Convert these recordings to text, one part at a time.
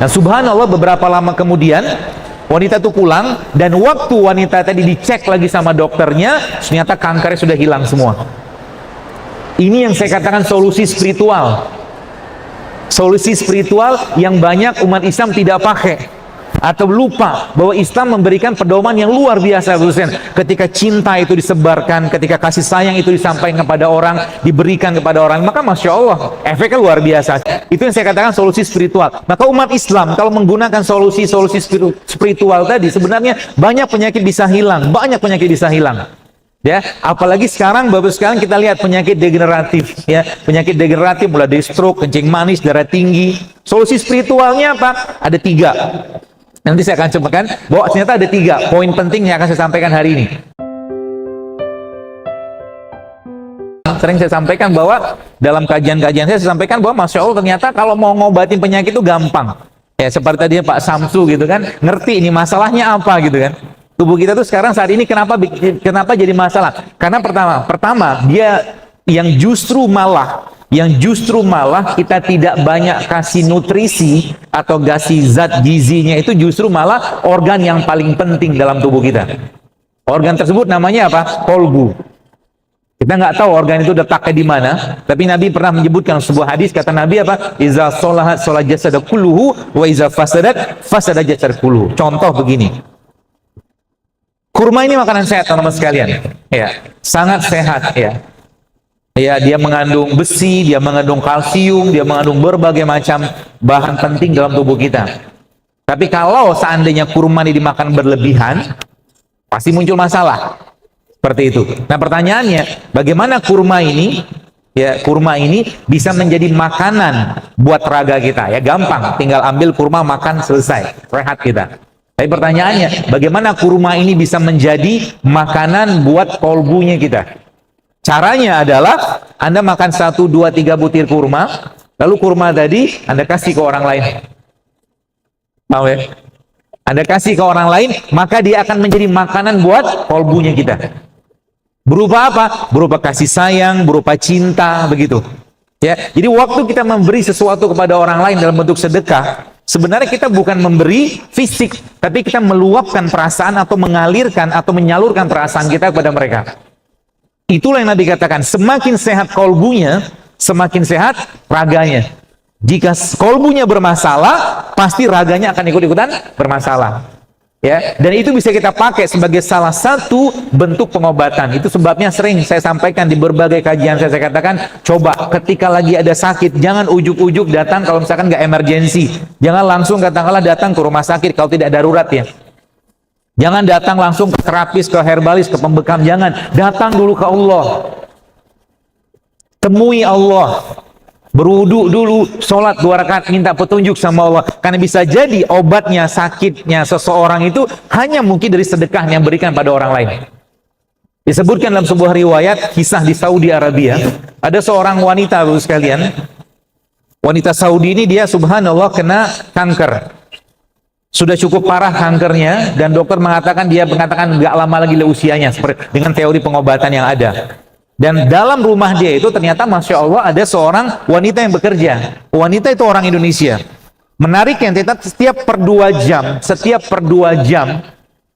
Nah, subhanallah, beberapa lama kemudian wanita itu pulang, dan waktu wanita tadi dicek lagi sama dokternya, ternyata kankernya sudah hilang semua. Ini yang saya katakan solusi spiritual. Solusi spiritual yang banyak umat Islam tidak pakai, atau lupa bahwa Islam memberikan pedoman yang luar biasa. Ketika cinta itu disebarkan, ketika kasih sayang itu disampaikan kepada orang, diberikan kepada orang, maka Masya Allah, efeknya luar biasa. Itu yang saya katakan solusi spiritual. Maka umat Islam kalau menggunakan solusi-solusi spiritual tadi, sebenarnya banyak penyakit bisa hilang, ya. Apalagi sekarang, baru sekarang kita lihat penyakit degeneratif, ya, penyakit degeneratif mulai dari stroke, kencing manis, darah tinggi. Solusi spiritualnya apa? Ada 3. Nanti saya akan cobakan bahwa ternyata ada 3 poin penting yang akan saya sampaikan hari ini. Sering saya sampaikan bahwa dalam kajian-kajian saya sampaikan bahwa Masya Allah, ternyata kalau mau ngobatin penyakit itu gampang. Ya, seperti tadi Pak Samsu gitu kan, ngerti ini masalahnya apa gitu kan. Tubuh kita tuh sekarang saat ini kenapa jadi masalah? Karena pertama dia yang justru malah kita tidak banyak kasih nutrisi atau kasih zat gizinya, itu justru malah organ yang paling penting dalam tubuh kita. Organ tersebut namanya apa? Kolbu. Kita nggak tahu organ itu letaknya di mana, tapi Nabi pernah menyebutkan sebuah hadis, kata Nabi apa? Iza sholahat sholat jasad kulluhu, wa iza fasadat fasada jasad kulluhu. Contoh begini. Kurma ini makanan sehat, teman-teman sekalian. Ya, sangat sehat, ya. Ya, dia mengandung besi, dia mengandung kalsium, dia mengandung berbagai macam bahan penting dalam tubuh kita. Tapi kalau seandainya kurma ini dimakan berlebihan, pasti muncul masalah. Seperti itu. Nah, pertanyaannya, bagaimana kurma ini bisa menjadi makanan buat raga kita? Ya, gampang, tinggal ambil kurma, makan, selesai, sehat kita. Tapi pertanyaannya, bagaimana kurma ini bisa menjadi makanan buat kolbunya kita? Caranya adalah Anda makan 1, 2, 3 butir kurma, lalu kurma tadi Anda kasih ke orang lain. Tahu ya? Anda kasih ke orang lain, maka dia akan menjadi makanan buat kolbunya kita. Berupa apa? Berupa kasih sayang, berupa cinta, begitu. Ya, jadi waktu kita memberi sesuatu kepada orang lain dalam bentuk sedekah, sebenarnya kita bukan memberi fisik, tapi kita meluapkan perasaan atau mengalirkan atau menyalurkan perasaan kita kepada mereka. Itulah yang Nabi katakan, semakin sehat kolbunya, semakin sehat raganya. Jika kolbunya bermasalah, pasti raganya akan ikut-ikutan bermasalah. Ya, dan itu bisa kita pakai sebagai salah satu bentuk pengobatan. Itu sebabnya sering saya sampaikan di berbagai kajian saya katakan, coba ketika lagi ada sakit, jangan ujuk-ujuk datang kalau misalkan nggak emergensi. Jangan langsung katakanlah datang ke rumah sakit kalau tidak darurat ya. Jangan datang langsung ke terapis, ke herbalis, ke pembekam. Jangan. Datang dulu ke Allah. Temui Allah. Berwudu dulu, sholat 2 rakaat, minta petunjuk sama Allah. Karena bisa jadi obatnya, sakitnya seseorang itu hanya mungkin dari sedekah yang berikan pada orang lain. Disebutkan dalam sebuah riwayat, kisah di Saudi Arabia, ada seorang wanita, Bapak sekalian. Wanita Saudi ini dia subhanallah kena kanker. Sudah cukup parah kankernya, dan dokter mengatakan nggak lama lagi usianya, seperti dengan teori pengobatan yang ada. Dan dalam rumah dia itu ternyata Masya Allah ada seorang wanita yang bekerja. Wanita itu orang Indonesia. Menariknya, setiap per 2 jam,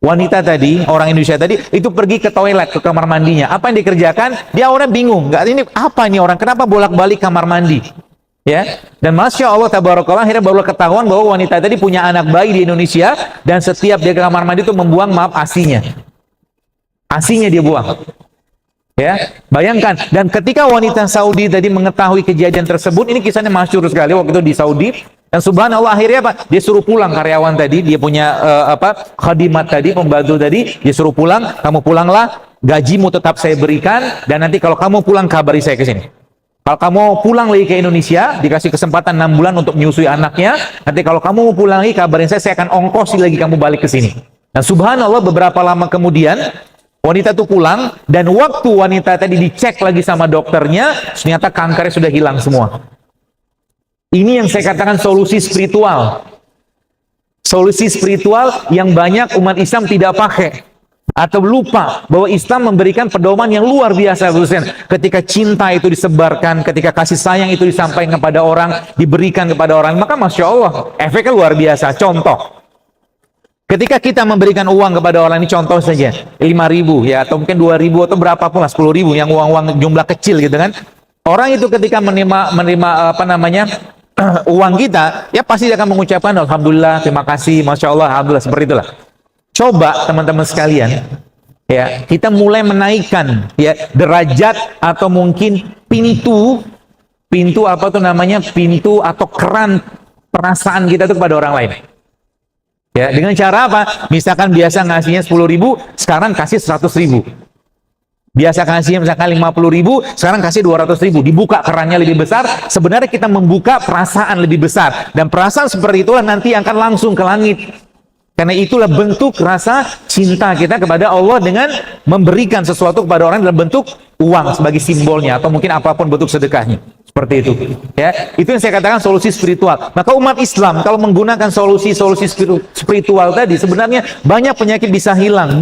wanita tadi, orang Indonesia tadi, itu pergi ke toilet, ke kamar mandinya. Apa yang dikerjakan? Dia orang bingung. Ini apa ini orang? Kenapa bolak-balik kamar mandi? Ya, dan Masya Allah tabarakallah, akhirnya baru ketahuan bahwa wanita tadi punya anak bayi di Indonesia, dan setiap dia ke kamar mandi itu membuang asinya dia buang. Ya, bayangkan. Dan ketika wanita Saudi tadi mengetahui kejadian tersebut, ini kisahnya masyhur sekali waktu itu di Saudi, dan subhanallah akhirnya apa? Dia suruh pulang karyawan tadi, dia punya khadimat tadi, pembantu tadi, dia suruh pulang, kamu pulanglah, gajimu tetap saya berikan, dan nanti kalau kamu pulang kabari saya ke sini. Kalau kamu pulang lagi ke Indonesia, dikasih kesempatan 6 bulan untuk menyusui anaknya, nanti kalau kamu mau pulang lagi kabarin saya akan ongkosi lagi kamu balik ke sini. Dan subhanallah beberapa lama kemudian wanita itu pulang, dan waktu wanita tadi dicek lagi sama dokternya, ternyata kankernya sudah hilang semua. Ini yang saya katakan solusi spiritual. Solusi spiritual yang banyak umat Islam tidak pakai, atau lupa bahwa Islam memberikan pedoman yang luar biasa, ketika cinta itu disebarkan, ketika kasih sayang itu disampaikan kepada orang, diberikan kepada orang, maka Masya Allah, efeknya luar biasa. Contoh, ketika kita memberikan uang kepada orang, ini contoh saja, 5.000 ya, atau mungkin 2.000 atau berapapun lah, 10.000, yang uang-uang jumlah kecil gitu kan. Orang itu ketika menerima apa namanya, uang kita, ya pasti dia akan mengucapkan Alhamdulillah, terima kasih, Masya Allah, Alhamdulillah, seperti itulah. Coba teman-teman sekalian, ya, kita mulai menaikkan ya derajat atau mungkin pintu apa tuh namanya, pintu atau keran perasaan kita tuh kepada orang lain. Ya, dengan cara apa? Misalkan biasa ngasihnya 10.000, sekarang kasih 100.000. Biasa kasih misalkan 50.000, sekarang kasih 200.000. Dibuka kerannya lebih besar. Sebenarnya kita membuka perasaan lebih besar, dan perasaan seperti itulah nanti akan langsung ke langit. Karena itulah bentuk rasa cinta kita kepada Allah dengan memberikan sesuatu kepada orang dalam bentuk uang sebagai simbolnya, atau mungkin apapun bentuk sedekahnya. Seperti itu. Ya, itu yang saya katakan solusi spiritual. Maka umat Islam kalau menggunakan solusi-solusi spiritual tadi, sebenarnya banyak penyakit bisa hilang,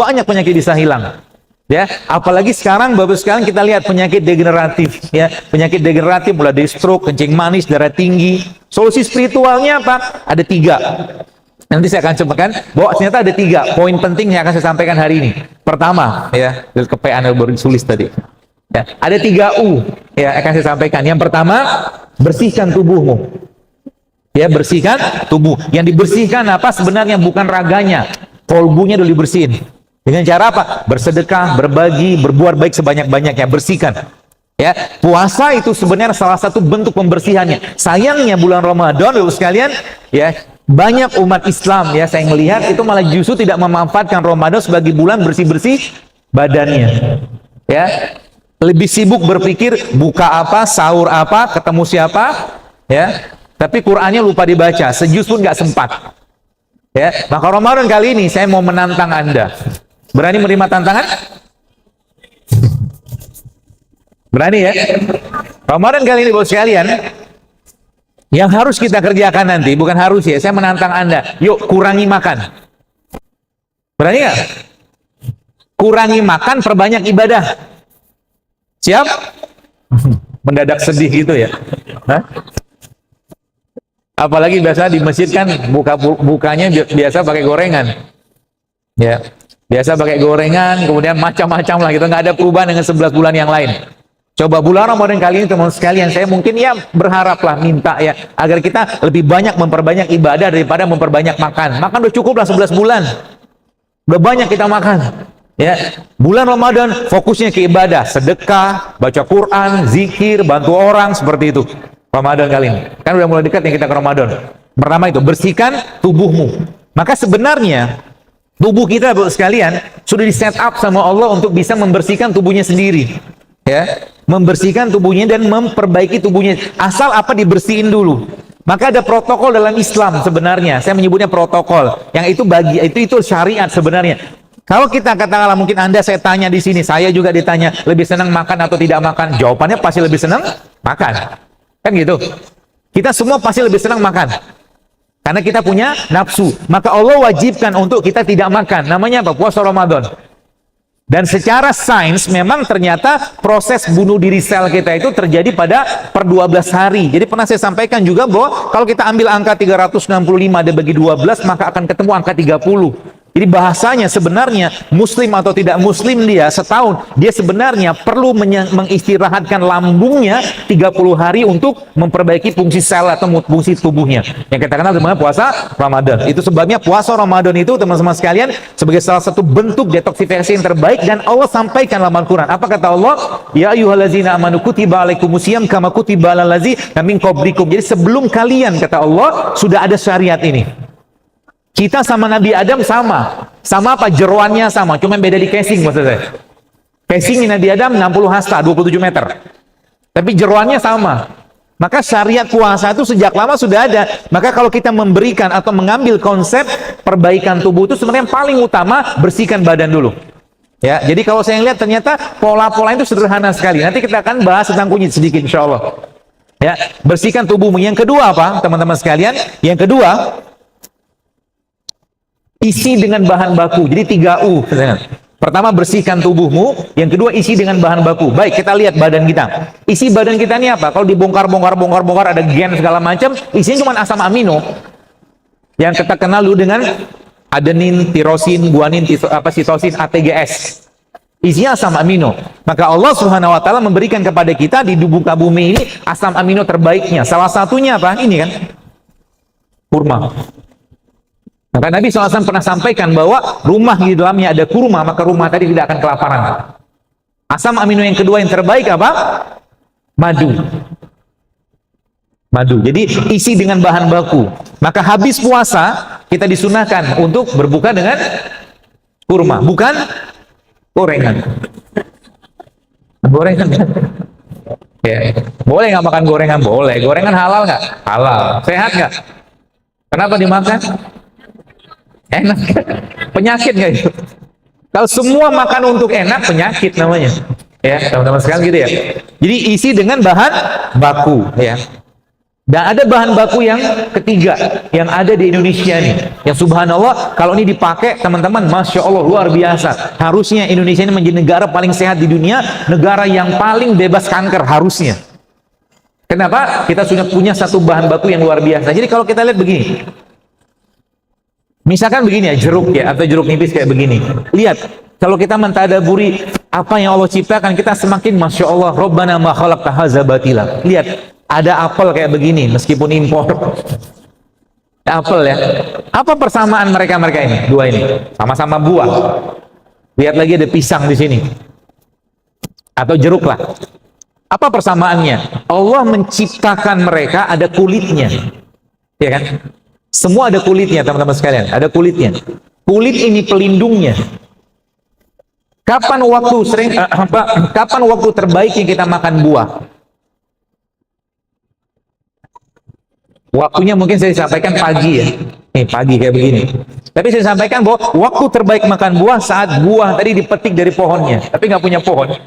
Ya, apalagi sekarang, Bapak sekalian, kita lihat penyakit degeneratif, ya, penyakit degeneratif mulai dari stroke, kencing manis, darah tinggi. Solusi spiritualnya apa? Ada 3. Nanti saya akan sebutkan bahwa ternyata ada 3 poin penting yang akan saya sampaikan hari ini. Pertama, ya, kepean yang baru ditulis tadi. Ya, ada 3 U ya akan saya sampaikan. Yang pertama, bersihkan tubuhmu. Ya, bersihkan tubuh. Yang dibersihkan apa? Sebenarnya bukan raganya, kolbunya dulu dibersihin. Dengan cara apa? Bersedekah, berbagi, berbuat baik sebanyak-banyaknya, bersihkan. Ya, puasa itu sebenarnya salah satu bentuk pembersihannya. Sayangnya bulan Ramadan, Bapak sekalian, ya, banyak umat Islam ya saya melihat itu malah justru tidak memanfaatkan Ramadan sebagai bulan bersih-bersih badannya. Ya, lebih sibuk berpikir buka apa, sahur apa, ketemu siapa, ya. Tapi Qur'annya lupa dibaca, sejuz pun nggak sempat. Ya, maka Ramadan kali ini saya mau menantang Anda. Berani menerima tantangan? Berani ya? Ramadan kali ini Bapak sekalian, yang harus kita kerjakan nanti, bukan harus ya, saya menantang Anda, yuk kurangi makan. Berani nggak? Kurangi makan, perbanyak ibadah. Siap? Mendadak sedih gitu ya. Hah? Apalagi biasa di masjid kan bukanya biasa pakai gorengan. Ya, biasa pakai gorengan, kemudian macam-macam lah gitu, nggak ada perubahan dengan 11 bulan yang lain. Coba bulan Ramadan kali ini teman sekalian, saya mungkin ya berharaplah, minta ya, agar kita lebih banyak memperbanyak ibadah daripada memperbanyak makan. Makan udah cukup lah 11 bulan. Udah banyak kita makan. Ya, bulan Ramadan fokusnya ke ibadah, sedekah, baca Quran, zikir, bantu orang, seperti itu. Ramadan kali ini. Kan udah mulai dekat yang kita ke Ramadan. Pertama itu, bersihkan tubuhmu. Maka sebenarnya tubuh kita Bapak sekalian sudah di set up sama Allah untuk bisa membersihkan tubuhnya sendiri. Ya, membersihkan tubuhnya dan memperbaiki tubuhnya. Asal apa? Dibersihin dulu. Maka ada protokol dalam Islam sebenarnya. Saya menyebutnya protokol. Yang itu syariat sebenarnya. Kalau kita katakanlah, mungkin Anda saya tanya di sini, saya juga ditanya, lebih senang makan atau tidak makan? Jawabannya pasti lebih senang makan. Kan gitu. Kita semua pasti lebih senang makan. Karena kita punya nafsu. Maka Allah wajibkan untuk kita tidak makan. Namanya apa? Puasa Ramadan. Dan secara sains memang ternyata proses bunuh diri sel kita itu terjadi pada per 12 hari. Jadi pernah saya sampaikan juga bahwa kalau kita ambil angka 365 dibagi 12 maka akan ketemu angka 30. Jadi bahasanya sebenarnya muslim atau tidak muslim dia setahun, dia sebenarnya perlu mengistirahatkan lambungnya 30 hari untuk memperbaiki fungsi sel atau fungsi tubuhnya. Yang kita kenal namanya puasa Ramadan. Itu sebabnya puasa Ramadan itu teman-teman sekalian sebagai salah satu bentuk detoksifikasi yang terbaik, dan Allah sampaikan dalam Al-Quran. Apa kata Allah? Ya ayyuhallazina amanu kutiba alaikumusiyam kama kutiba alal ladzina min qablikum. Jadi sebelum kalian, kata Allah, sudah ada syariat ini. Kita sama Nabi Adam sama apa? Jeroannya sama, cuma beda di casing maksud saya. Casing Nabi Adam 60 hasta, 27 meter. Tapi jeroannya sama. Maka syariat puasa itu sejak lama sudah ada. Maka kalau kita memberikan atau mengambil konsep perbaikan tubuh itu sebenarnya yang paling utama bersihkan badan dulu. Ya, jadi kalau saya lihat ternyata pola-pola itu sederhana sekali. Nanti kita akan bahas tentang kunyit sedikit insya Allah. Ya, bersihkan tubuhmu. Yang kedua apa, teman-teman sekalian? Yang kedua, isi dengan bahan baku. Jadi 3 U. Pertama, bersihkan tubuhmu. Yang kedua, isi dengan bahan baku. Baik, kita lihat badan kita. Isi badan kita ini apa? Kalau dibongkar, ada gen segala macam, isinya cuma asam amino. Yang kita kenal dulu dengan adenin, tirosin, guanin, sitosin, ATGS. Isinya asam amino. Maka Allah Subhanahu wa taala memberikan kepada kita di muka bumi ini asam amino terbaiknya. Salah satunya apa? Ini kan. Kurma. Maka Nabi SAW pernah sampaikan bahwa rumah di dalamnya ada kurma, maka rumah tadi tidak akan kelaparan. Asam amino yang kedua yang terbaik apa? Madu. Madu. Jadi isi dengan bahan baku. Maka habis puasa kita disunahkan untuk berbuka dengan kurma, bukan gorengan. Gorengan. Ya. Boleh nggak makan gorengan? Boleh. Gorengan halal nggak? Halal. Sehat nggak? Kenapa dimakan? Enak. Penyakit nggak itu? Kalau semua makan untuk enak, penyakit namanya. Ya, teman-teman sekalian gitu ya. Jadi isi dengan bahan baku, ya. Dan ada bahan baku yang ketiga yang ada di Indonesia nih. Yang subhanallah kalau ini dipakai teman-teman, masya Allah luar biasa. Harusnya Indonesia ini menjadi negara paling sehat di dunia, negara yang paling bebas kanker harusnya. Kenapa? Kita sudah punya satu bahan baku yang luar biasa. Jadi kalau kita lihat begini, misalkan begini ya, jeruk ya, atau jeruk nipis kayak begini. Lihat, kalau kita mentadaburi apa yang Allah ciptakan, kita semakin masya Allah, Rabbana ma khalaqta hadza batila. Lihat, ada apel kayak begini, meskipun impor. Apel ya. Apa persamaan mereka ini? Dua ini, sama-sama buah. Lihat lagi ada pisang di sini, atau jeruk lah. Apa persamaannya? Allah menciptakan mereka ada kulitnya, ya kan? Semua ada kulitnya, teman-teman sekalian. Ada kulitnya. Kulit ini pelindungnya. Kapan waktu terbaiknya kita makan buah? Waktunya mungkin saya sampaikan pagi ya. Pagi kayak begini. Tapi saya sampaikan bahwa waktu terbaik makan buah saat buah tadi dipetik dari pohonnya. Tapi nggak punya pohon.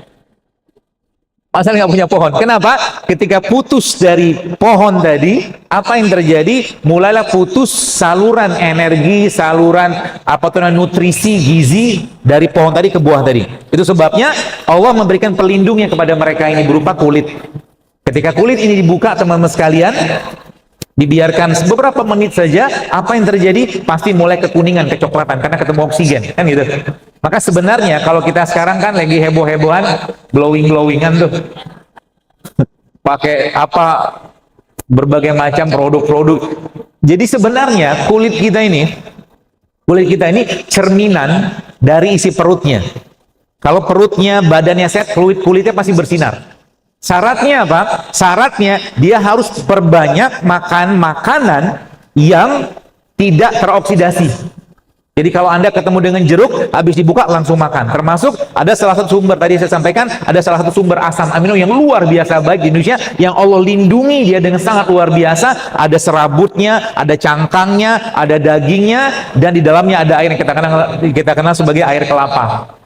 Masalah nggak punya pohon. Kenapa? Ketika putus dari pohon tadi, apa yang terjadi? Mulailah putus saluran energi, saluran nutrisi, gizi dari pohon tadi ke buah tadi. Itu sebabnya Allah memberikan pelindungnya kepada mereka ini berupa kulit. Ketika kulit ini dibuka, teman-teman sekalian, dibiarkan beberapa menit saja, apa yang terjadi? Pasti mulai kekuningan, kecoklatan karena ketemu oksigen, kan gitu. Maka sebenarnya kalau kita sekarang kan lagi heboh-hebohan, glowing-glowingan tuh. Pakai apa berbagai macam produk-produk. Jadi sebenarnya kulit kita ini cerminan dari isi perutnya. Kalau perutnya, badannya sehat, kulitnya pasti bersinar. Syaratnya apa? Syaratnya dia harus perbanyak makan makanan yang tidak teroksidasi. Jadi kalau Anda ketemu dengan jeruk, habis dibuka langsung makan. Termasuk ada salah satu sumber, tadi saya sampaikan, ada salah satu sumber asam amino yang luar biasa baik di Indonesia, yang Allah lindungi dia dengan sangat luar biasa. Ada serabutnya, ada cangkangnya, ada dagingnya, dan di dalamnya ada air yang kita kenal sebagai air kelapa.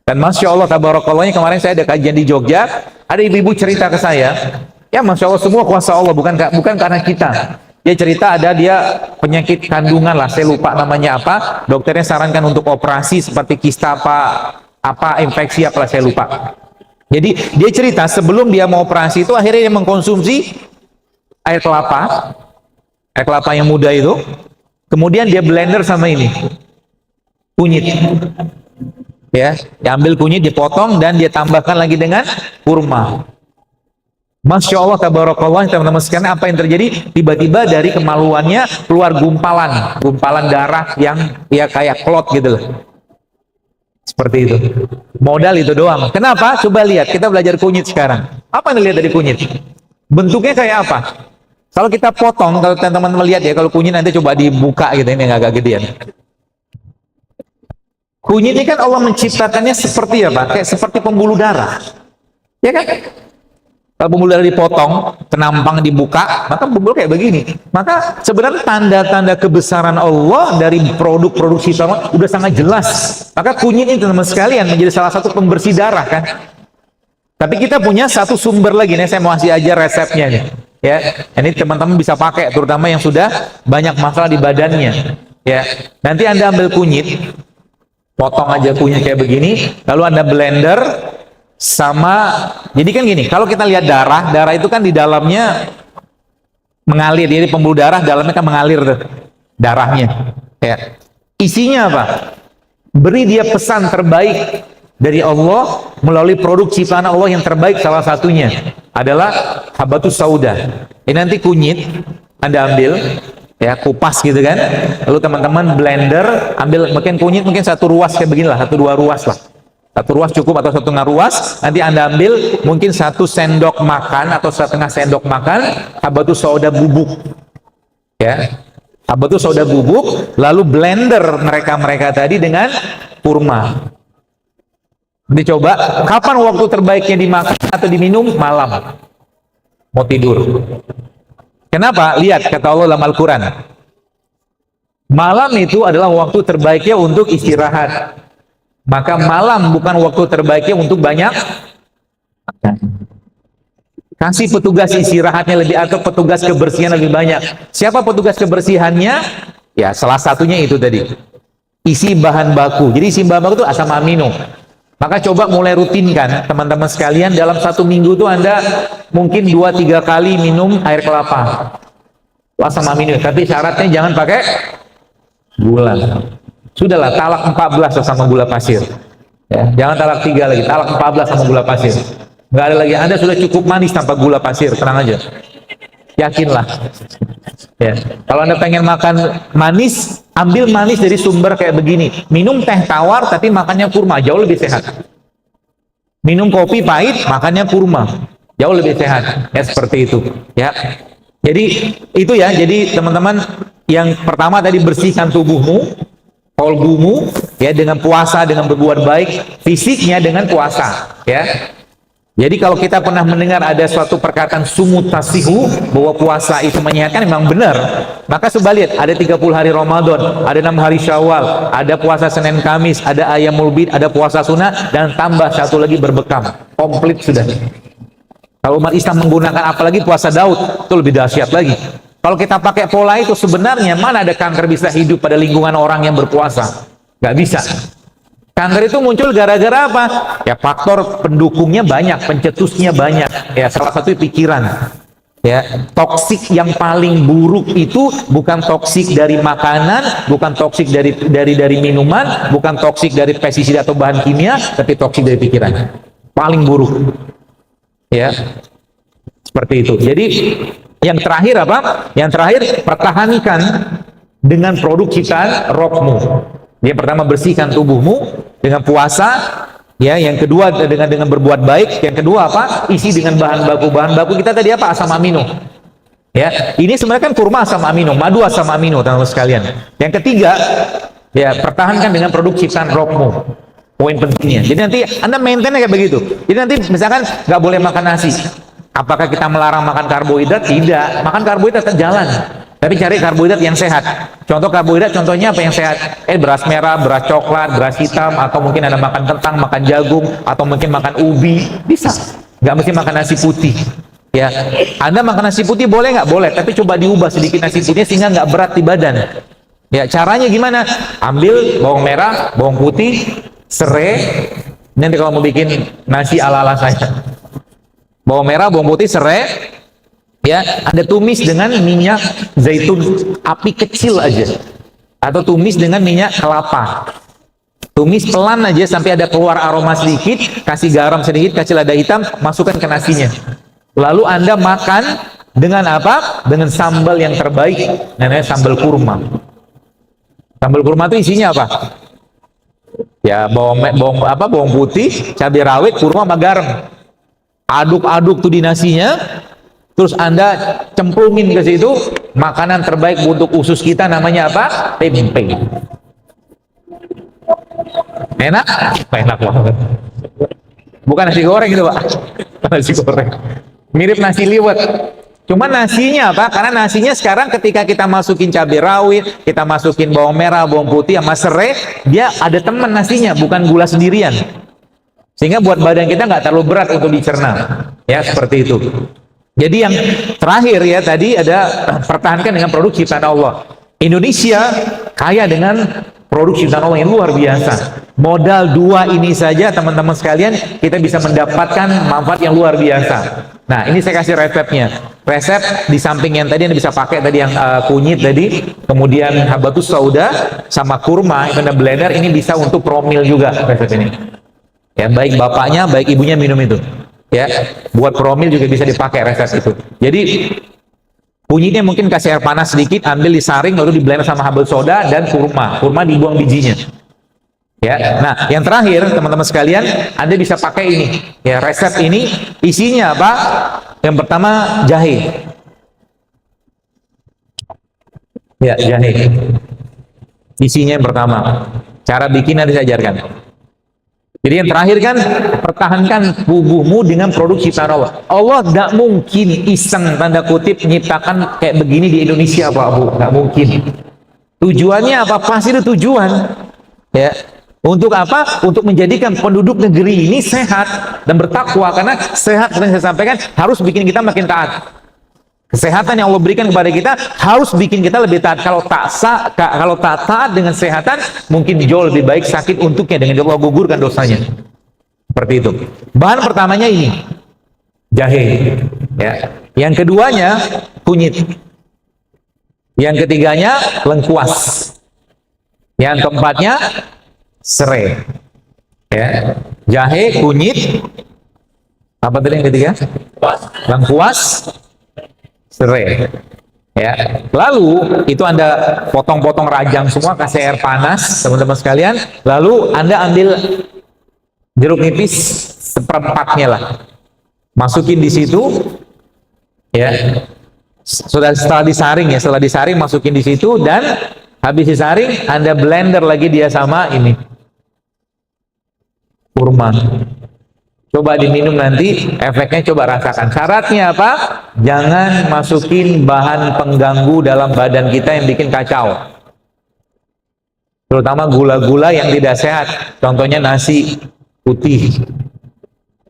Dan masya Allah, tabarakallahnya, kemarin saya ada kajian di Jogja, ada ibu-ibu cerita ke saya, ya masya Allah semua kuasa Allah, bukan karena kita. Dia cerita ada dia penyakit kandungan lah, saya lupa namanya apa, dokternya sarankan untuk operasi seperti kista apa infeksi apalah saya lupa. Jadi dia cerita sebelum dia mau operasi itu akhirnya dia mengkonsumsi air kelapa yang muda itu, kemudian dia blender sama ini kunyit. Ya, diambil kunyit, dipotong dan dia tambahkan lagi dengan kurma. Masya Allah, tabarakallah, teman-teman sekalian, apa yang terjadi? Tiba-tiba dari kemaluannya keluar gumpalan darah yang ya kayak klot gitu loh. Seperti itu. Modal itu doang. Kenapa? Coba lihat, kita belajar kunyit sekarang. Apa yang dilihat dari kunyit? Bentuknya kayak apa? Kalau kita potong, kalau teman-teman melihat ya, kalau kunyit nanti coba dibuka gitu, ini agak gedean. Kunyit ini kan Allah menciptakannya seperti apa? Kayak seperti pembuluh darah. Ya kan? Kalau pembuluh darah dipotong, kenampang dibuka, maka pembuluh kayak begini. Maka sebenarnya tanda-tanda kebesaran Allah dari produk-produk ciptaan udah sangat jelas. Maka kunyit ini teman-teman sekalian menjadi salah satu pembersih darah kan. Tapi kita punya satu sumber lagi nih, saya mau kasih aja resepnya nih. Ya, ini teman-teman bisa pakai, terutama yang sudah banyak masalah di badannya. Ya, nanti Anda ambil kunyit, potong aja kunyit kayak begini, lalu Anda blender sama, jadi kan gini, kalau kita lihat darah itu kan di dalamnya mengalir, jadi pembuluh darah dalamnya kan mengalir tuh, darahnya. Ya. Isinya apa? Beri dia pesan terbaik dari Allah melalui produk ciptaan Allah yang terbaik, salah satunya adalah habatus sauda. Ini nanti kunyit Anda ambil, ya kupas gitu kan, lalu teman-teman blender, ambil mungkin kunyit mungkin 1 ruas kayak beginilah, 1-2 ruas lah, 1 ruas cukup atau 1,5 ruas. Nanti Anda ambil mungkin 1 sendok makan atau 1/2 sendok makan habatus sauda bubuk, ya habatus sauda bubuk, lalu blender mereka tadi dengan kurma. Dicoba, kapan waktu terbaiknya dimakan atau diminum? Malam, mau tidur. Kenapa? Lihat kata Allah dalam Al-Quran, malam itu adalah waktu terbaiknya untuk istirahat. Maka malam bukan waktu terbaiknya untuk banyak makan. Kasih petugas istirahatnya lebih, atau petugas kebersihan lebih banyak. Siapa petugas kebersihannya? Ya salah satunya itu tadi, isi bahan baku. Jadi isi bahan baku itu asam amino. Maka coba mulai rutinkan teman-teman sekalian, dalam 1 minggu tuh Anda mungkin 2-3 kali minum air kelapa asam amino, tapi syaratnya jangan pakai gula. Sudahlah, talak 14 sama gula pasir, ya, jangan talak 3 lagi, talak 14 sama gula pasir, nggak ada lagi. Anda sudah cukup manis tanpa gula pasir, tenang aja, yakinlah. Ya, kalau Anda pengen makan manis, ambil manis dari sumber kayak begini. Minum teh tawar tapi makannya kurma, jauh lebih sehat. Minum kopi pahit, makannya kurma, jauh lebih sehat. Ya seperti itu. Ya, jadi itu ya. Jadi teman-teman, yang pertama tadi, bersihkan tubuhmu, kolbumu, ya, dengan puasa, dengan berbuat baik, fisiknya dengan puasa. Ya. Jadi kalau kita pernah mendengar ada suatu perkataan sumut tasihu, bahwa puasa itu menyehatkan, memang benar. Maka coba lihat, ada 30 hari Ramadan, ada 6 hari Syawal, ada puasa Senin Kamis, ada Ayyamul Bid, ada puasa sunnah, dan tambah 1 lagi berbekam. Komplit sudah. Kalau umat Islam menggunakan apalagi puasa Daud, itu lebih dahsyat lagi. Kalau kita pakai pola itu, sebenarnya mana ada kanker bisa hidup pada lingkungan orang yang berpuasa? Nggak bisa. Kanker itu muncul gara-gara apa? Ya faktor pendukungnya banyak, pencetusnya banyak. Ya salah satu pikiran. Ya, toksik yang paling buruk itu bukan toksik dari makanan, bukan toksik dari minuman, bukan toksik dari pestisida atau bahan kimia, tapi toksik dari pikiran. Paling buruk. Ya. Seperti itu. Jadi yang terakhir apa? Yang terakhir, pertahankan dengan produk ciptaan Rohmu. Yang pertama, bersihkan tubuhmu dengan puasa, ya. Yang kedua, dengan berbuat baik. Yang kedua apa? Isi dengan bahan baku kita tadi apa? Asam amino. Ya, ini sebenarnya kan kurma asam amino, madu asam amino, teman-teman sekalian. Yang ketiga, ya, pertahankan dengan produk ciptaan Rohmu. Poin pentingnya. Jadi nanti Anda maintain kayak begitu. Jadi nanti misalkan nggak boleh makan nasi. Apakah kita melarang makan karbohidrat? Tidak. Makan karbohidrat tetap jalan. Tapi cari karbohidrat yang sehat. Contoh karbohidrat, contohnya apa yang sehat? Beras merah, beras coklat, beras hitam, atau mungkin Anda makan kentang, makan jagung, atau mungkin makan ubi, bisa. Nggak mesti makan nasi putih. Ya, Anda makan nasi putih boleh nggak? Boleh, tapi coba diubah sedikit nasi putihnya sehingga nggak berat di badan. Ya, caranya gimana? Ambil bawang merah, bawang putih, serai. Nanti kalau mau bikin nasi ala-ala saya, bawang merah, bawang putih, serai. Ya, Anda tumis dengan minyak zaitun api kecil aja, atau tumis dengan minyak kelapa. Tumis pelan aja sampai ada keluar aroma sedikit, kasih garam sedikit, kasih lada hitam, masukkan ke nasinya. Lalu Anda makan dengan apa? Dengan sambal yang terbaik, namanya sambal kurma. Sambal kurma itu isinya apa? Ya, bawang putih, cabai rawit, kurma sama garam. Aduk-aduk tuh di nasinya. Terus Anda cemplungin ke situ, makanan terbaik untuk usus kita namanya apa? Tempe. Enak? Enak banget. Bukan nasi goreng itu, Pak. Nasi goreng. Mirip nasi liwet. Cuma nasinya apa? Karena nasinya sekarang ketika kita masukin cabai rawit, kita masukin bawang merah, bawang putih, sama serai, dia ada teman nasinya, bukan gula sendirian. Sehingga buat badan kita nggak terlalu berat untuk dicerna. Ya, seperti itu. Jadi yang terakhir ya tadi ada pertahankan dengan produk ciptaan Allah. Indonesia kaya dengan produk ciptaan Allah yang luar biasa. Modal dua ini saja teman-teman sekalian, kita bisa mendapatkan manfaat yang luar biasa. Nah, ini saya kasih resepnya. Resep di samping yang tadi yang bisa pakai tadi yang kunyit tadi, kemudian habatus sauda sama kurma, itu ada blender, ini bisa untuk promil juga resep ini. Ya, baik bapaknya, baik ibunya minum itu. Ya, buat promil juga bisa dipakai resep itu. Jadi kunyitnya mungkin kasih air panas sedikit, ambil disaring lalu di blender sama habatus sauda dan kurma. Kurma dibuang bijinya. Ya, nah yang terakhir teman-teman sekalian, Anda bisa pakai ini. Ya, resep ini isinya apa? Yang pertama jahe. Ya, jahe. Isinya yang pertama. Cara bikin nanti saya ajarkan. Jadi yang terakhir kan, pertahankan tubuhmu dengan produk ciptaan Allah. Allah tidak mungkin iseng tanda kutip menciptakan kayak begini di Indonesia, Pak Bu. Tidak mungkin. Tujuannya apa? Pasti itu tujuan. Ya. Untuk apa? Untuk menjadikan penduduk negeri ini sehat dan bertakwa. Karena sehat, seperti saya sampaikan, harus bikin kita makin taat. Kesehatan yang Allah berikan kepada kita harus bikin kita lebih taat. Kalau tak taat dengan kesehatan, mungkin jauh lebih baik sakit untuknya dengan Allah gugurkan dosanya. Seperti itu. Bahan pertamanya ini, jahe. Ya. Yang keduanya, kunyit. Yang ketiganya, lengkuas. Yang keempatnya, serai. Ya. Jahe, kunyit, apa tadi yang ketiga? Lengkuas, serai. Ya. Lalu itu Anda potong-potong rajang semua, kasih air panas teman-teman sekalian. Lalu Anda ambil jeruk nipis seperempatnya lah, masukin di situ. Ya. Setelah disaring ya, setelah disaring masukin di situ, dan habis disaring Anda blender lagi dia sama ini kurma. Coba diminum nanti, efeknya coba rasakan. Syaratnya apa? Jangan masukin bahan pengganggu dalam badan kita yang bikin kacau. Terutama gula-gula yang tidak sehat. Contohnya nasi putih.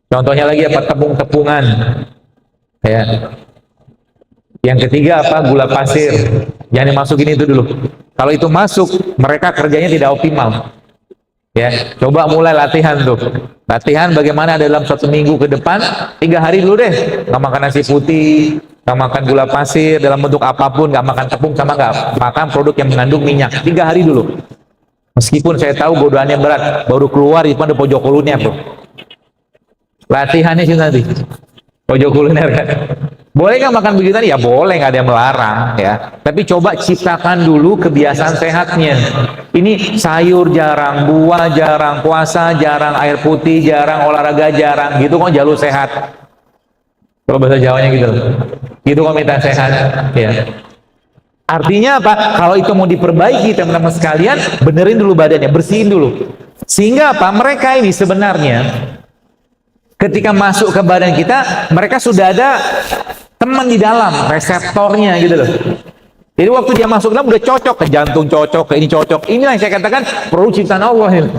Contohnya lagi apa? Tepung-tepungan. Ya. Yang ketiga apa? Gula pasir. Jangan dimasukin itu dulu. Kalau itu masuk, mereka kerjanya tidak optimal. Ya, coba mulai latihan tuh. Latihan bagaimana dalam 1 minggu ke depan, 3 hari dulu deh. Nggak makan nasi putih, nggak makan gula pasir dalam bentuk apapun, nggak makan tepung, sama nggak makan produk yang mengandung minyak. 3 hari dulu. Meskipun saya tahu godaannya berat, baru keluar di depan pojok kulunnya bro. Latihannya sih nanti. Pojok kuliner kan. Boleh nggak makan begitu? Ya boleh, nggak ada yang melarang ya. Tapi coba ciptakan dulu kebiasaan sehatnya. Ini sayur jarang, buah jarang, puasa jarang, air putih jarang, olahraga jarang. Gitu kok jalur sehat. Kalau bahasa Jawanya gitu. Gitu kok minta sehat. Ya. Artinya apa? Kalau itu mau diperbaiki teman-teman sekalian, benerin dulu badannya, bersihin dulu. Sehingga apa? Mereka ini sebenarnya ketika masuk ke badan kita, mereka sudah ada teman di dalam, reseptornya gitu loh. Jadi waktu dia masuk dalam udah cocok, ke jantung cocok, ke ini cocok. Inilah yang saya katakan produk ciptaan Allah ini.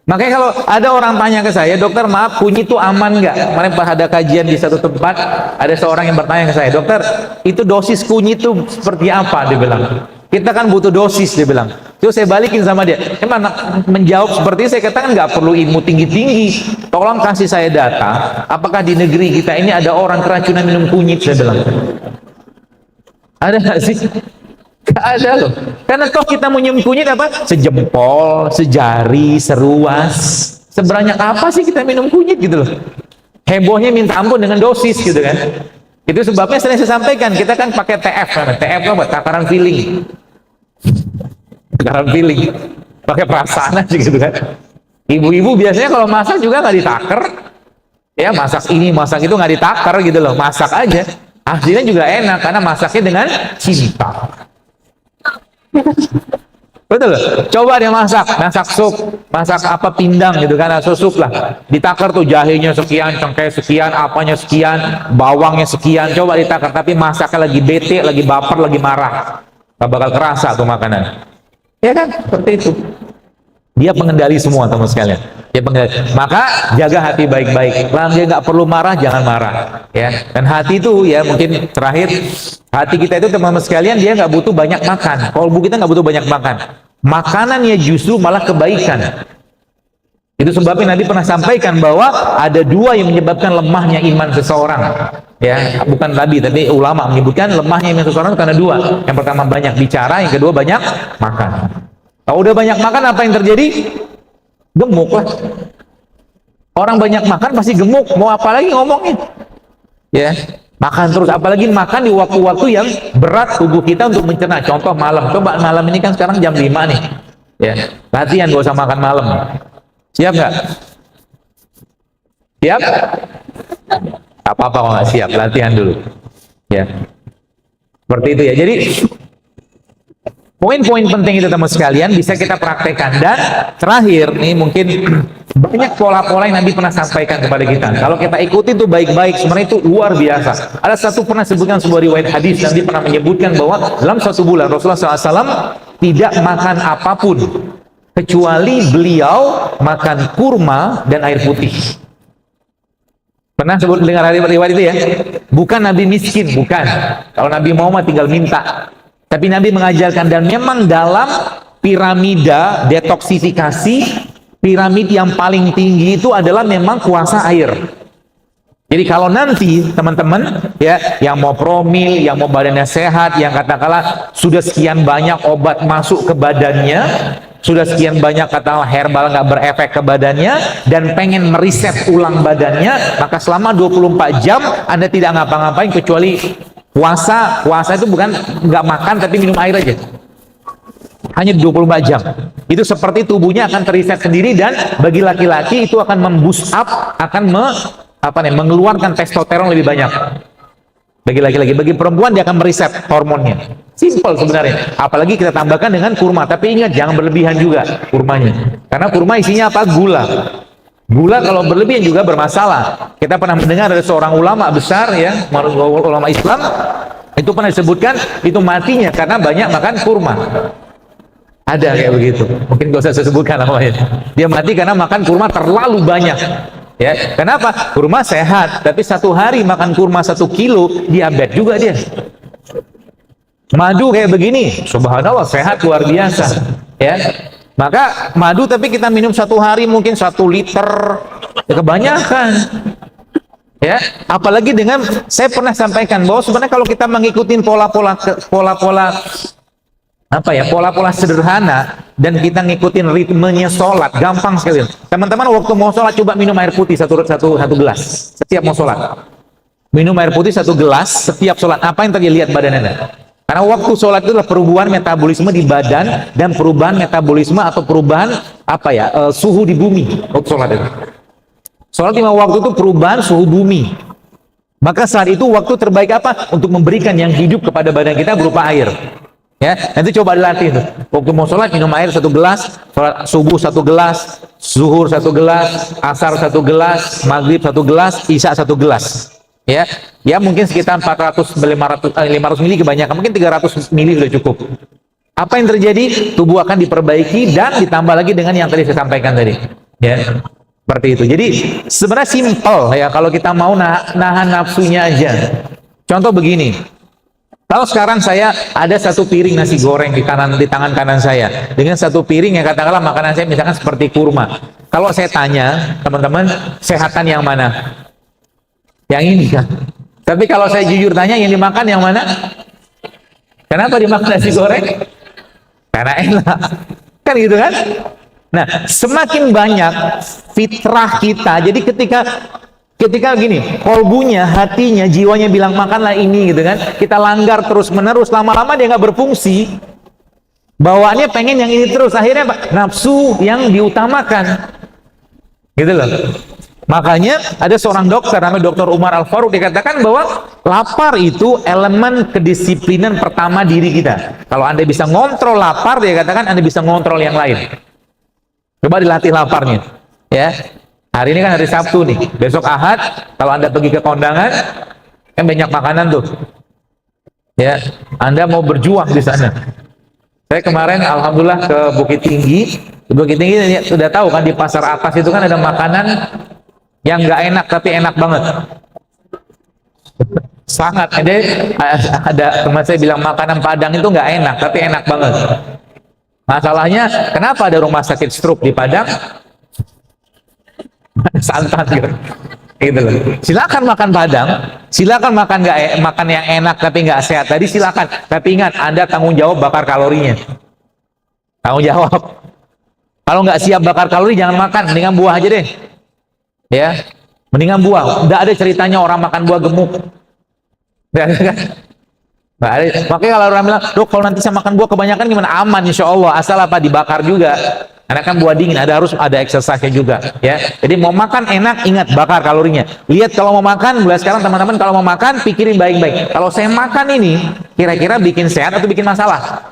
Makanya kalau ada orang tanya ke saya, dokter maaf kunyit itu aman nggak? Kemarin pas ada kajian di satu tempat, ada seorang yang bertanya ke saya, dokter itu dosis kunyit itu seperti apa? Dia bilang, kita kan butuh dosis, dia bilang. Terus saya balikin sama dia, emang menjawab seperti itu, saya katakan nggak perlu ilmu tinggi-tinggi. Tolong kasih saya data, apakah di negeri kita ini ada orang keracunan minum kunyit, saya bilang. Ada nggak sih? Nggak ada loh. Karena toh kita mau minum kunyit apa? Sejempol, sejari, seruas. Sebanyak apa sih kita minum kunyit gitu loh. Hebohnya minta ampun dengan dosis gitu kan. Itu sebabnya sering saya sampaikan, kita kan pakai TF kan. TF itu apa? Takaran feeling. Takaran feeling. Pakai perasaan aja gitu kan. Ibu-ibu biasanya kalau masak juga nggak ditaker. Ya masak ini, masak itu nggak ditaker gitu loh. Masak aja. Hasilnya juga enak karena masaknya dengan cinta. Betul loh. Coba dia masak sup, masak apa pindang gitu kan, sup lah. Ditakar tuh jahenya sekian, cengkeh sekian, apanya sekian, bawangnya sekian, coba ditakar. Tapi masaknya lagi bete, lagi baper, lagi marah, gak bakal kerasa tuh makanan. Ya kan, seperti itu. Dia pengendali semua teman sekalian. Dia pengendali. Maka jaga hati baik-baik. Kalau dia nggak perlu marah, jangan marah. Ya. Dan hati itu ya mungkin terakhir, hati kita itu teman-teman sekalian dia nggak butuh banyak makan. Kolbu kita nggak butuh banyak makan. Makanannya justru malah kebaikan. Itu sebabnya Nabi pernah sampaikan bahwa ada dua yang menyebabkan lemahnya iman seseorang. Ya, bukan Nabi, tapi ulama menyebutkan lemahnya iman seseorang karena dua. Yang pertama banyak bicara, yang kedua banyak makan. Kalau udah banyak makan, apa yang terjadi? Gemuk lah. Orang banyak makan pasti gemuk. Mau apa lagi ngomongin? Ya, makan terus. Apalagi makan di waktu-waktu yang berat tubuh kita untuk mencerna. Contoh malam. Coba malam ini kan sekarang jam 5 nih. Ya, latihan gak usah makan malam. Siap nggak? Siap? Gak apa-apa kalau nggak siap. Latihan dulu. Ya, seperti itu ya. Jadi poin-poin penting itu teman sekalian bisa kita praktekkan. Dan terakhir nih mungkin banyak pola-pola yang Nabi pernah sampaikan kepada kita. Kalau kita ikuti itu baik-baik, sebenarnya itu luar biasa. Ada satu pernah sebutkan sebuah riwayat hadis, Nabi pernah menyebutkan bahwa dalam satu bulan Rasulullah SAW tidak makan apapun kecuali beliau makan kurma dan air putih. Pernah sebut dengar riwayat itu ya? Bukan Nabi miskin, bukan. Kalau Nabi mau mah tinggal minta. Tapi Nabi mengajarkan, dan memang dalam piramida detoksifikasi, piramid yang paling tinggi itu adalah memang puasa air. Jadi kalau nanti teman-teman ya yang mau promil, yang mau badannya sehat, yang katakanlah sudah sekian banyak obat masuk ke badannya, sudah sekian banyak katakanlah herbal nggak berefek ke badannya, dan pengen meriset ulang badannya, maka selama 24 jam Anda tidak ngapa-ngapain kecuali puasa. Puasa itu bukan nggak makan tapi minum air aja. Hanya 24 jam. Itu seperti tubuhnya akan teriset sendiri, dan bagi laki-laki itu akan memboost up, akan mengeluarkan testosteron lebih banyak. Bagi laki-laki, bagi perempuan dia akan mereset hormonnya. Simple sebenarnya. Apalagi kita tambahkan dengan kurma. Tapi ingat jangan berlebihan juga kurmanya. Karena kurma isinya apa? Gula. Gula kalau berlebihan juga bermasalah. Kita pernah mendengar dari seorang ulama besar ya, ulama Islam, itu pernah disebutkan itu matinya karena banyak makan kurma. Ada kayak begitu. Mungkin gak usah saya sebutkan namanya. Dia mati karena makan kurma terlalu banyak. Ya, kenapa? Kurma sehat, tapi satu hari makan kurma 1 kilo, diabetes juga dia. Madu kayak begini, subhanallah sehat luar biasa. Ya, maka madu tapi kita minum 1 hari mungkin 1 liter, ya kebanyakan. Ya, apalagi dengan saya pernah sampaikan bahwa sebenarnya kalau kita mengikuti pola-pola sederhana dan kita ngikutin ritmenya sholat, gampang sekali. Teman-teman waktu mau sholat coba minum air putih satu gelas setiap mau sholat. Minum air putih 1 gelas setiap sholat. Apa yang terjadi? Lihat badan Anda. Karena waktu sholat itu adalah perubahan metabolisme di badan dan perubahan metabolisme atau perubahan suhu di bumi. Waktu sholat itu. Sholat 5 waktu itu perubahan suhu bumi. Maka saat itu waktu terbaik apa? Untuk memberikan yang hidup kepada badan kita berupa air. Ya, nanti coba dilatih tuh. Waktu mau sholat minum air 1 gelas, sholat subuh 1 gelas, zuhur 1 gelas, asar 1 gelas, maghrib 1 gelas, isya 1 gelas. Ya mungkin sekitar 500 mili kebanyakan, mungkin 300 mili sudah cukup. Apa yang terjadi? Tubuh akan diperbaiki dan ditambah lagi dengan yang tadi saya sampaikan tadi. Ya, seperti itu. Jadi sebenarnya simple ya kalau kita mau nahan nafsunya aja. Contoh begini. Kalau sekarang saya ada 1 piring nasi goreng di tangan kanan saya, dengan 1 piring yang katakanlah makanan saya misalkan seperti kurma. Kalau saya tanya teman-teman, sehatan yang mana? Yang ini kan. Tapi kalau saya jujur tanya, yang dimakan yang mana? Kenapa dimakan nasi goreng? Karena enak. Kan gitu kan? Nah, semakin banyak fitrah kita. Jadi ketika gini, kolbunya, hatinya, jiwanya bilang makanlah ini gitu kan, kita langgar terus-menerus, lama-lama dia nggak berfungsi, bawaannya pengen yang ini terus, akhirnya apa? Nafsu yang diutamakan gitu loh. Makanya ada seorang dokter namanya Dr. Umar Al-Faruq, dikatakan bahwa lapar itu elemen kedisiplinan pertama diri kita. Kalau Anda bisa ngontrol lapar, dia katakan Anda bisa ngontrol yang lain. Coba dilatih laparnya ya. Hari ini kan hari Sabtu nih, besok Ahad, kalau Anda pergi ke kondangan, kan banyak makanan tuh. Ya, Anda mau berjuang di sana. Saya kemarin alhamdulillah ke Bukit Tinggi. Di Bukit Tinggi ya, sudah tahu kan di pasar atas itu kan ada makanan yang nggak enak tapi enak banget. Sangat. Ada teman saya bilang makanan Padang itu nggak enak tapi enak banget. Masalahnya kenapa ada rumah sakit stroke di Padang? santan gitu. Gitu loh. Silakan makan padang, silakan makan makan yang enak tapi nggak sehat tadi silakan. Tapi ingat, Anda tanggung jawab bakar kalorinya. Tanggung jawab. Kalau nggak siap bakar kalori jangan makan, mendingan buah aja deh. Ya, mendingan buah. Nggak ada ceritanya orang makan buah gemuk. Nggak ada kan? Nggak ada. Makanya kalau orang bilang, "Dok, kalau nanti saya makan buah kebanyakan gimana?" Aman, insya Allah. Asal apa dibakar juga. Karena kan buah dingin, harus ada exercise juga, ya. Jadi mau makan enak, ingat bakar kalorinya. Lihat kalau mau makan, mulai sekarang teman-teman kalau mau makan pikirin baik-baik. Kalau saya makan ini, kira-kira bikin sehat atau bikin masalah?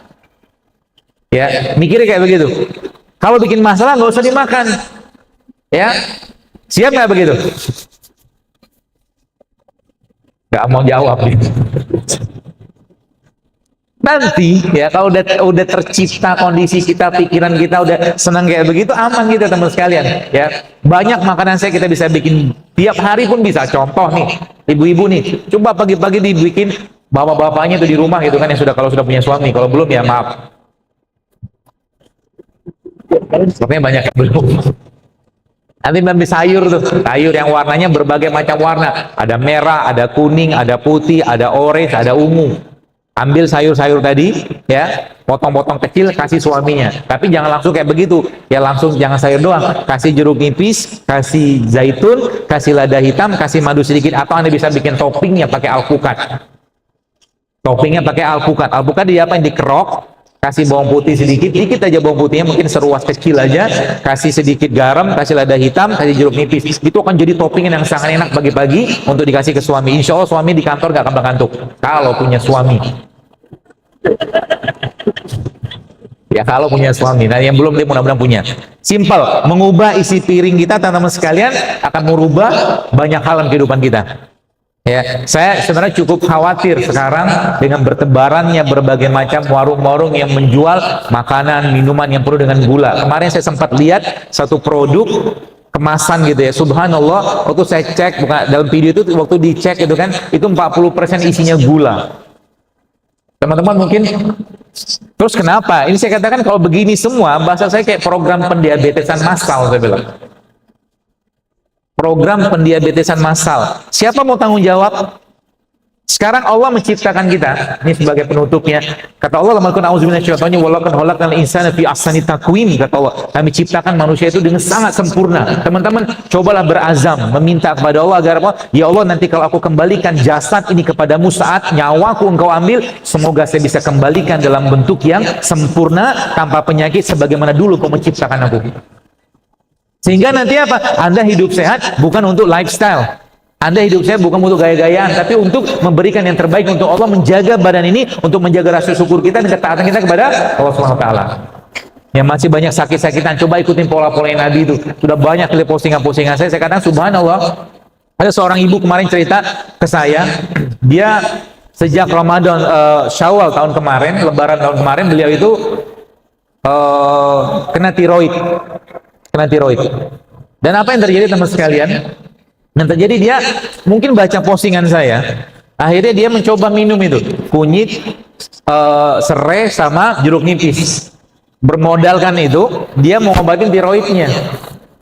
Ya, mikirnya kayak begitu. Kalau bikin masalah nggak usah dimakan, ya. Siap nggak begitu? Nggak mau jawab gitu. Nanti ya kalau udah tercipta kondisi kita, pikiran kita udah senang kayak begitu, aman gitu teman sekalian, ya. Banyak makanan kita bisa bikin tiap hari pun bisa. Contoh nih, ibu-ibu nih, coba pagi-pagi dibikin bapak-bapaknya tuh di rumah gitu kan, yang kalau sudah punya suami. Kalau belum ya maaf, sepertinya banyak yang belum. Nanti ambil sayur tuh, sayur yang warnanya berbagai macam warna, ada merah, ada kuning, ada putih, ada orange, ada ungu. Ambil sayur-sayur tadi, ya, potong-potong kecil, kasih suaminya. Tapi jangan langsung kayak begitu, ya langsung jangan sayur doang. Kasih jeruk nipis, kasih zaitun, kasih lada hitam, kasih madu sedikit, atau Anda bisa bikin toppingnya pakai alpukat. Toppingnya pakai alpukat. Alpukat diapain? Dikerok, kasih bawang putih sedikit, dikit aja bawang putihnya, mungkin seruas kecil aja, kasih sedikit garam, kasih lada hitam, kasih jeruk nipis. Itu akan jadi toppingan yang sangat enak pagi-pagi untuk dikasih ke suami. Insya Allah suami di kantor gak akan ngantuk kalau punya suami. Ya kalau punya suami. Nah yang belum dia mudah-mudahan punya. Simple, mengubah isi piring kita teman-teman sekalian akan merubah banyak hal dalam kehidupan kita. Ya, saya sebenarnya cukup khawatir sekarang dengan bertebarannya berbagai macam warung-warung yang menjual makanan, minuman yang penuh dengan gula. Kemarin saya sempat lihat satu produk kemasan gitu ya, subhanallah, waktu saya cek, bukan dalam video itu, waktu dicek itu kan, itu 40% isinya gula. Teman-teman mungkin, terus kenapa? Ini saya katakan kalau begini semua, bahasa saya kayak program pendiabetesan massal, saya bilang. Program pendiabetesan massal. Siapa mau tanggung jawab? Sekarang Allah menciptakan kita. Ini sebagai penutupnya. Kata Allah, "Walaqad insana fi ahsani taqwim." Kata Allah, kami ciptakan manusia itu dengan sangat sempurna. Teman-teman, cobalah berazam meminta kepada Allah agar apa? Ya Allah, nanti kalau aku kembalikan jasad ini kepadamu saat nyawaku engkau ambil, semoga saya bisa kembalikan dalam bentuk yang sempurna tanpa penyakit sebagaimana dulu kau menciptakan aku. Sehingga nanti apa? Anda hidup sehat bukan untuk lifestyle. Anda hidup sehat bukan untuk gaya-gayaan, tapi untuk memberikan yang terbaik untuk Allah, menjaga badan ini, untuk menjaga rasa syukur kita dan ketaatan kita kepada Allah SWT. Yang masih banyak sakit-sakitan, coba ikutin pola-pola Nabi itu. Sudah banyak kali postingan-postingan saya katakan subhanallah. Ada seorang ibu kemarin cerita ke saya, dia sejak Ramadan, Syawal tahun kemarin, Lebaran tahun kemarin, beliau itu kena tiroid. Dan apa yang terjadi teman sekalian? Yang terjadi dia mungkin baca postingan saya, akhirnya dia mencoba minum itu kunyit, serai sama jeruk nipis. Bermodalkan itu, dia mau ngobatin tiroidnya.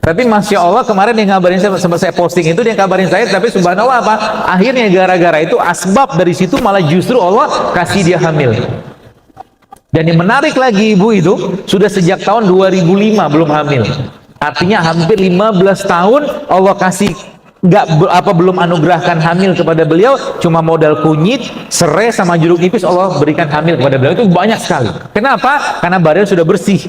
Tapi masya Allah kemarin dia ngabarin saya, sempat saya posting itu dia kabarin saya, tapi subhanallah apa? Akhirnya gara-gara itu asbab dari situ malah justru Allah kasih dia hamil. Dan yang menarik lagi, ibu itu sudah sejak tahun 2005 belum hamil. Artinya hampir 15 tahun Allah kasih belum anugerahkan hamil kepada beliau, cuma modal kunyit, serai sama jeruk nipis Allah berikan hamil kepada beliau. Itu banyak sekali. Kenapa? Karena badan sudah bersih.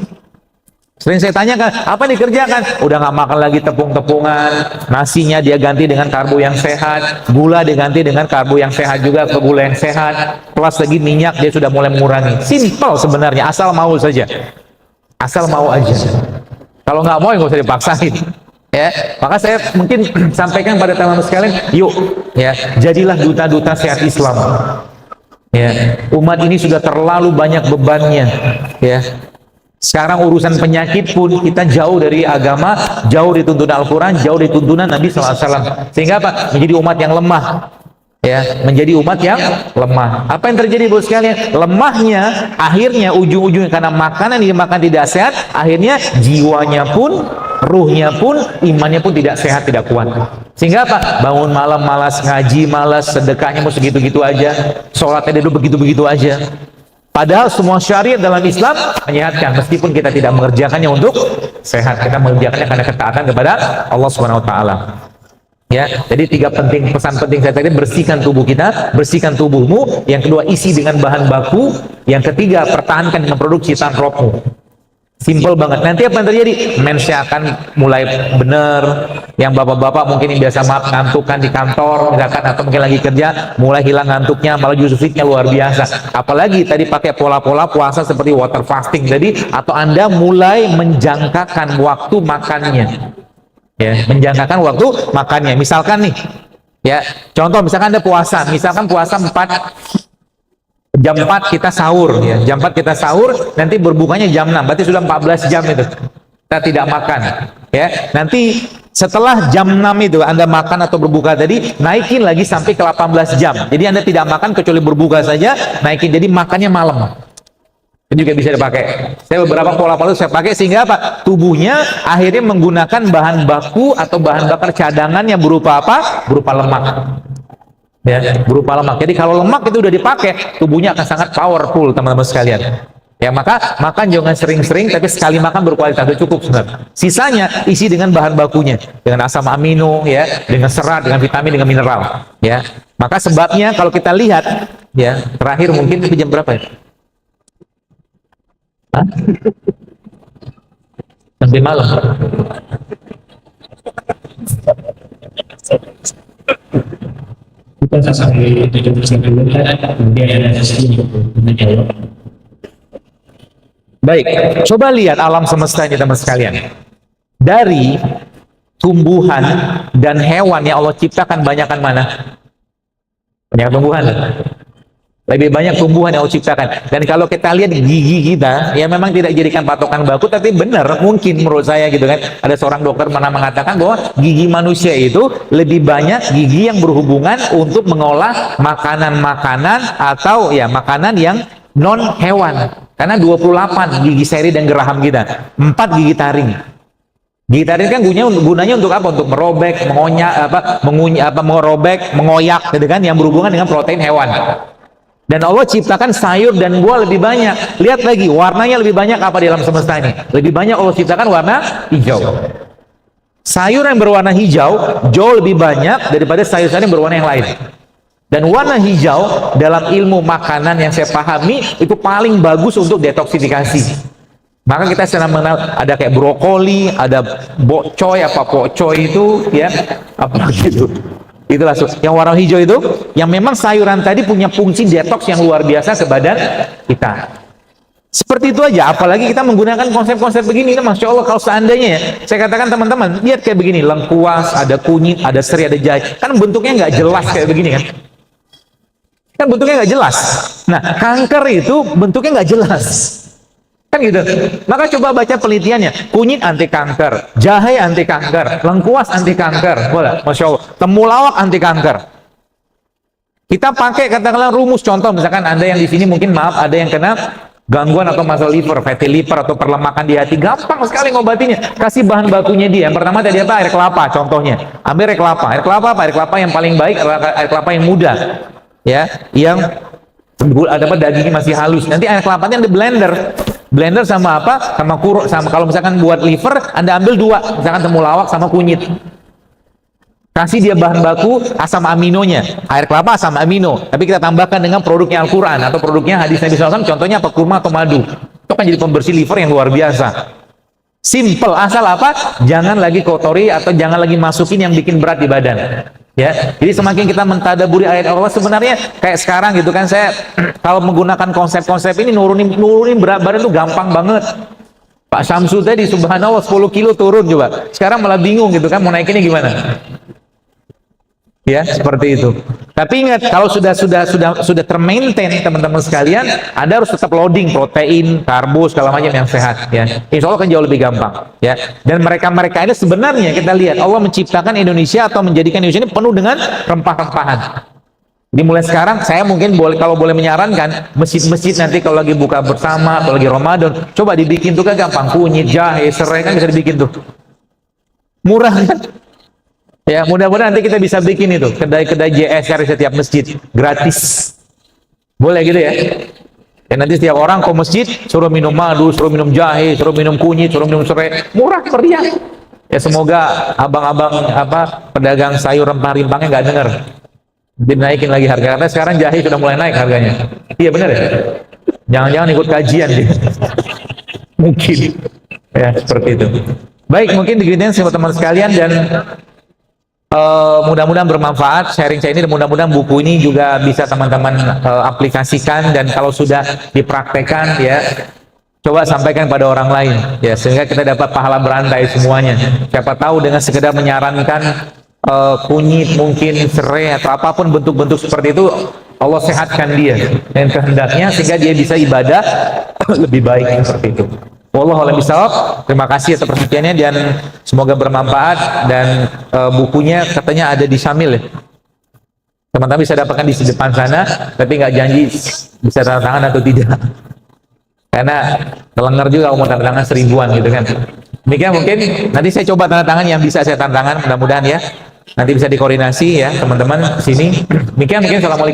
Sering saya tanyakan, apa yang dikerjakan? Udah nggak makan lagi tepung-tepungan, nasinya dia ganti dengan karbo yang sehat, gula diganti dengan karbo yang sehat juga, ke gula yang sehat, plus lagi minyak dia sudah mulai mengurangi. Simple sebenarnya, asal mau saja. Asal mau aja. Kalau nggak mau, nggak usah dipaksain. Ya, maka saya mungkin sampaikan pada teman-teman sekalian, yuk, ya, jadilah duta-duta sehat Islam. Ya, umat ini sudah terlalu banyak bebannya. Ya, sekarang urusan penyakit pun kita jauh dari agama, jauh dari tuntunan Al-Quran, jauh dari tuntunan Nabi SAW. Sehingga apa? Menjadi umat yang lemah. Ya, menjadi umat yang lemah. Apa yang terjadi bos sekalian? Lemahnya, akhirnya ujung-ujungnya karena makanan yang dimakan tidak sehat, akhirnya jiwanya pun ruhnya pun, imannya pun tidak sehat, tidak kuat. Sehingga apa? Bangun malam malas, ngaji malas, sedekahnya mau segitu-gitu aja, sholatnya dulu begitu-begitu aja. Padahal semua syariat dalam Islam menyehatkan, meskipun kita tidak mengerjakannya untuk sehat, kita mengerjakannya karena ketaatan kepada Allah Subhanahu wa taala. Ya, jadi 3 pesan penting saya tadi: bersihkan tubuh kita, bersihkan tubuhmu. Yang kedua, isi dengan bahan baku. Yang ketiga, pertahankan dengan produk ciptaan rohmu. Simple banget. Nanti apa yang terjadi? Mensnya akan mulai benar. Yang bapak-bapak mungkin yang biasa ngantukan di kantor, misalkan, atau mungkin lagi kerja, mulai hilang ngantuknya, malah justru fitnya luar biasa. Apalagi tadi pakai pola-pola puasa seperti water fasting tadi, atau Anda mulai menjangkakan waktu makannya. Ya, menjangkakan waktu makannya. Misalkan nih, ya, contoh misalkan Anda puasa, misalkan puasa jam 4 kita sahur, ya. Jam 4 kita sahur, nanti berbukanya jam 6, berarti sudah 14 jam itu kita tidak makan, ya. Nanti setelah jam 6 itu Anda makan atau berbuka tadi, naikin lagi sampai ke 18 jam. Jadi Anda tidak makan kecuali berbuka saja, naikin, jadi makannya malam. Itu juga bisa dipakai. Saya beberapa pola-pola saya pakai, sehingga apa? Tubuhnya akhirnya menggunakan bahan baku atau bahan bakar cadangan yang berupa apa? Berupa lemak. Ya, berupa lemak. Jadi kalau lemak itu udah dipakai, tubuhnya akan sangat powerful, teman-teman sekalian. Ya, maka makan jangan sering-sering, tapi sekali makan berkualitas, itu cukup sebenarnya. Sisanya isi dengan bahan bakunya, dengan asam amino, ya, dengan serat, dengan vitamin, dengan mineral. Ya, maka sebabnya kalau kita lihat, ya, terakhir mungkin jam berapa ya? Hah? Sampai malam. Kita sampai 7% dulu, kemudian ada sesi menjawab. Baik, coba lihat alam semesta ini, teman sekalian. Dari tumbuhan dan hewan yang Allah ciptakan, banyakan mana? Banyak tumbuhan. Lebih banyak tumbuhan yang Allah ciptakan. Dan kalau kita lihat gigi kita, ya memang tidak jadikan patokan baku, tapi benar, mungkin menurut saya gitu kan. Ada seorang dokter pernah mengatakan bahwa gigi manusia itu lebih banyak gigi yang berhubungan untuk mengolah makanan-makanan atau ya makanan yang non hewan. Karena 28 gigi seri dan geraham kita, 4 gigi taring. Gigi taring kan gunanya untuk apa? Untuk merobek, merobek, mengoyak, gitu kan, yang berhubungan dengan protein hewan. Dan Allah ciptakan sayur dan buah lebih banyak. Lihat lagi, warnanya lebih banyak apa di alam semesta ini? Lebih banyak Allah ciptakan warna hijau. Sayur yang berwarna hijau jauh lebih banyak daripada sayur-sayur yang berwarna yang lain. Dan warna hijau dalam ilmu makanan yang saya pahami itu paling bagus untuk detoksifikasi. Maka kita sedang mengenal ada kayak brokoli, ada bokcoy, pokcoy itu, ya, apa gitu. Itulah yang warna hijau itu, yang memang sayuran tadi punya fungsi detoks yang luar biasa ke badan kita. Seperti itu aja, apalagi kita menggunakan konsep-konsep begini, kan Masya Allah. Kalau seandainya ya, saya katakan teman-teman, lihat kayak begini, lengkuas, ada kunyit, ada seri, ada jahe, kan bentuknya nggak jelas kayak begini kan. Kan bentuknya nggak jelas. Nah, kanker itu bentuknya nggak jelas. Kan gitu. Maka coba baca penelitiannya. Kunyit anti kanker, jahe anti kanker, lengkuas anti kanker. Boleh, Masya Allah. Temulawak anti kanker. Kita pakai katakanlah rumus, contoh misalkan Anda yang di sini mungkin maaf ada yang kena gangguan atau masalah liver, fatty liver atau perlemakan di hati, gampang sekali ngobatinnya. Kasih bahan bakunya dia. Yang pertama tadi apa? Air kelapa contohnya. Ambil air kelapa. Air kelapa apa? Air kelapa yang paling baik adalah air kelapa yang muda. Ya, yang ada apa, dagingnya masih halus. Nanti air kelapanya di blender sama apa, sama kalau misalkan buat liver Anda ambil 2, misalkan temulawak sama kunyit, kasih dia bahan baku asam aminonya, air kelapa asam amino, tapi kita tambahkan dengan produknya Al-Quran atau produknya hadis Nabi SAW, contohnya apa, kurma atau madu. Itu kan jadi pembersih liver yang luar biasa. Simple, asal apa, jangan lagi kotori atau jangan lagi masukin yang bikin berat di badan. Ya, jadi semakin kita mentadaburi ayat Allah, sebenarnya kayak sekarang gitu kan, saya kalau menggunakan konsep-konsep ini nurunin berat badan tuh gampang banget. Pak Syamsu tadi subhanallah 10 kilo turun coba. Sekarang malah bingung gitu kan, mau naikinnya gimana? Ya, seperti itu. Tapi ingat, kalau sudah termaintain teman-teman sekalian, Anda harus tetap loading protein, karbo, segala macam yang sehat, ya. Insya Allah kan jauh lebih gampang, ya. Dan mereka ini sebenarnya kita lihat Allah menciptakan Indonesia atau menjadikan Indonesia ini penuh dengan rempah-rempahan. Jadi mulai sekarang saya mungkin kalau boleh menyarankan masjid-masjid nanti kalau lagi buka bersama atau lagi Ramadan, coba dibikin tuh kan gampang, kunyit, jahe, serai kan bisa dibikin tuh. Murah kan? Ya, mudah-mudahan nanti kita bisa bikin itu kedai-kedai JSR di setiap masjid gratis. Boleh gitu ya? Ya nanti setiap orang ke masjid suruh minum madu, suruh minum jahe, suruh minum kunyit, suruh minum serai, murah meriah. Ya semoga abang-abang pedagang sayur rempah-rimpangnya nggak dengar. Dinaikin lagi harga, karena sekarang jahe sudah mulai naik harganya. Iya benar ya? Jangan-jangan ikut kajian dia. Mungkin. Ya seperti itu. Baik, mungkin begini teman-teman sekalian, dan mudah-mudahan bermanfaat sharing saya ini, dan mudah-mudahan buku ini juga bisa teman-teman aplikasikan, dan kalau sudah dipraktekkan ya coba sampaikan pada orang lain ya, sehingga kita dapat pahala berantai semuanya. Siapa tahu dengan sekedar menyarankan kunyit, mungkin serai atau apapun bentuk-bentuk seperti itu, Allah sehatkan dia dengan kehendaknya sehingga dia bisa ibadah lebih baik seperti itu. Wallahu a'lam bishawab. Terima kasih atas perhatiannya dan semoga bermanfaat, dan bukunya katanya ada di Syamil ya. Teman-teman bisa dapatkan di depan sana, tapi nggak janji bisa tanda tangan atau tidak. Karena kelengar juga mau tanda tangan 1000-an gitu kan. Demikian mungkin nanti saya coba tanda tangan yang bisa saya tanda tangan, mudah-mudahan ya. Nanti bisa dikoordinasi ya teman-teman di sini. Demikian mungkin. Assalamualaikum.